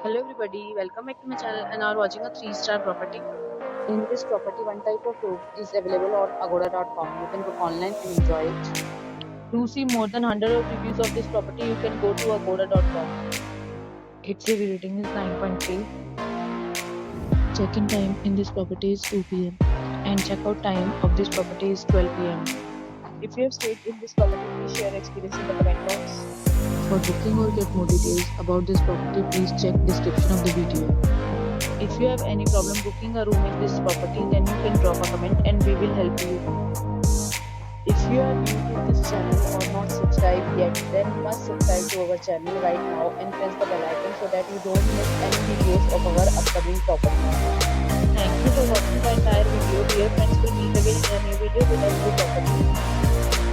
Hello everybody, welcome back to my channel and are watching a 3-star property. In this property, one type of room is available on agoda.com. You can book online and enjoy it. To see more than 100 of reviews of this property, you can go to agoda.com. Its review rating is 9.3. Check-in time in this property is 2 p.m. and check-out time of this property is 12 p.m. If you have stayed in this property, please share your experience in the comment box. For booking or get more details about this property, please check description of the video. If you have any problem booking a room in this property, then you can drop a comment and we will help you. If you are new to this channel or not subscribed yet, then you must subscribe to our channel right now and press the bell icon so that you don't miss any videos of our upcoming property. Thank you for watching the entire video. Dear friends, will meet again in a new video with a new property.